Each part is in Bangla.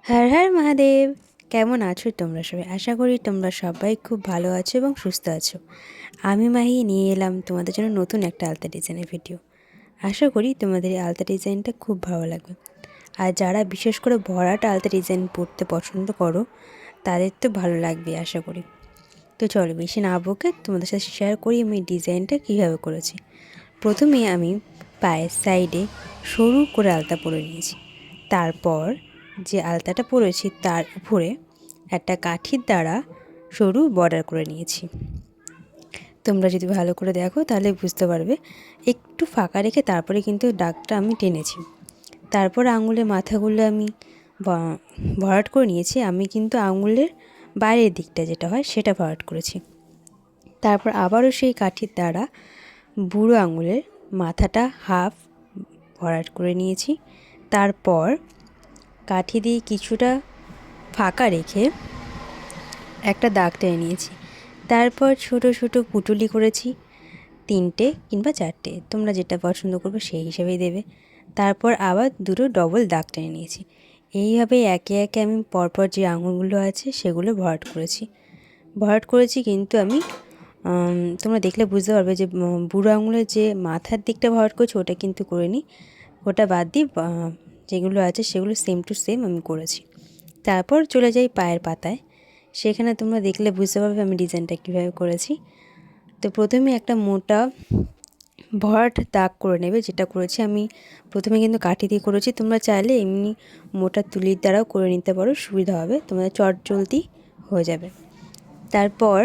হর হর মহাদেব। কেমন আছো তোমরা সবাই? আশা করি তোমরা সবাই খুব ভালো আছো এবং সুস্থ আছো। আমি মাহি নিয়ে এলাম তোমাদের জন্য নতুন একটা আলতা ডিজাইনের ভিডিও। আশা করি তোমাদের এই আলতা ডিজাইনটা খুব ভালো লাগবে। আর যারা বিশেষ করে ভরাট আলতা ডিজাইন পরতে পছন্দ করো তাদের তো ভালো লাগবে আশা করি। তো চলো বেশি না বকে তোমাদের সাথে শেয়ার করি আমি ডিজাইনটা কীভাবে করেছি। প্রথমে আমি পায়ের সাইডে সরু করে আলতা পরে নিয়েছি। তারপর যে আলতাটা পরেছি তার উপরে একটা কাঠির দ্বারা সরু বর্ডার করে নিয়েছি। তোমরা যদি ভালো করে দেখো তাহলে বুঝতে পারবে। একটু ফাঁকা রেখে তারপরে কিন্তু দাগটা আমি টেনেছি। তারপর আঙুলের মাথাগুলো আমি ভরাট করে নিয়েছি। আমি কিন্তু আঙুলের বাইরের দিকটা যেটা হয় সেটা ভরাট করেছি। তারপর আবারও সেই কাঠির দ্বারা বুড়ো আঙুলের মাথাটা হাফ ভরাট করে নিয়েছি। তারপর কাঠি দিয়ে কিছুটা ফাঁকা রেখে একটা দাগ টেনে নিয়েছি। তারপর ছোট ছোট পুঁটুলি করেছি, 3টে কিংবা 4টে, তোমরা যেটা পছন্দ করবে সেই হিসেবেই দেবে। তারপর আবার দুটো ডবল দাগ টেনে নিয়েছি। এইভাবে একে একে আমি পরপর যে আঙুলগুলো আছে সেগুলো ভরাট করেছি। কিন্তু আমি তোমরা দেখলে বুঝতে পারবে যে বুড়ো আঙুলের যে মাথার দিকটা ভরাট করেছি ওটা কিন্তু করিনি। ওটা বাদ দিয়ে যেগুলো আছে সেগুলো সেম টু সেম আমি করেছি। তারপর চলে যাই পায়ের পাতায়। সেখানে তোমরা দেখলে বুঝতে পারবে আমি ডিজাইনটা কীভাবে করেছি। তো প্রথমে একটা মোটা ভরাট দাগ করে নেবে, যেটা করেছি আমি প্রথমে কিন্তু কাঠি দিয়ে করেছি। তোমরা চাইলে এমনি মোটা তুলির দ্বারাও করে নিতে পারো, সুবিধা হবে, তোমাদের চট জলদি হয়ে যাবে। তারপর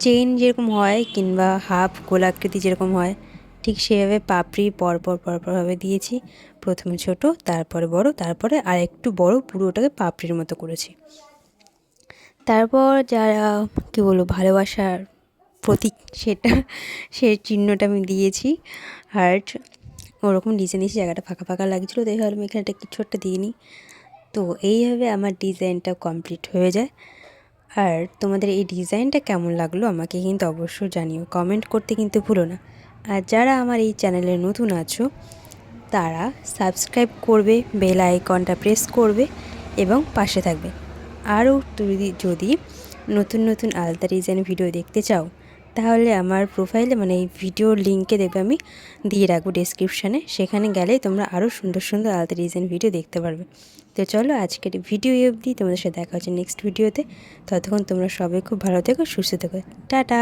চেইন যেরকম হয় কিংবা হাফ গোলাকৃতি যেরকম হয় ঠিক সেভাবে পাপড়ি পরপরভাবে দিয়েছি। প্রথমে ছোট, তারপরে বড়, তারপরে আর একটু বড়, পুরোটাকে পাপড়ির মতো করেছি। তারপর যারা কী বলবো ভালোবাসার প্রতীক সেই চিহ্নটা আমি দিয়েছি। হার্ট ওরকম ডিজাইন দিয়েছি, জায়গাটা ফাঁকা ফাঁকা লাগছিলো, তাই ভাবলাম এখানে একটা কিছু একটা দিয়ে নিই। তো এইভাবে আমার ডিজাইনটা কমপ্লিট হয়ে যায়। আর তোমাদের এই ডিজাইনটা কেমন লাগলো আমাকে কিন্তু অবশ্যই জানিও, কমেন্ট করতে কিন্তু ভুলো না। আর যারা আমার এই চ্যানেলে নতুন আছো তারা সাবস্ক্রাইব করবে, বেল আইকনটা প্রেস করবে এবং পাশে থাকবে। আরও যদি নতুন নতুন আলতা ডিজাইন ভিডিও দেখতে চাও তাহলে আমার প্রোফাইলে মানে এই ভিডিওর লিঙ্কে দেখবে আমি দিয়ে রাখবো ডেসক্রিপশানে, সেখানে গেলেই তোমরা আরও সুন্দর সুন্দর আলতা ডিজাইন ভিডিও দেখতে পারবে। তো চলো আজকের ভিডিও অবধি, তোমাদের সাথে দেখা হচ্ছে নেক্সট ভিডিওতে। ততক্ষণ তোমরা সবাই খুব ভালো থেকো, সুস্থ থেকো, টাটা।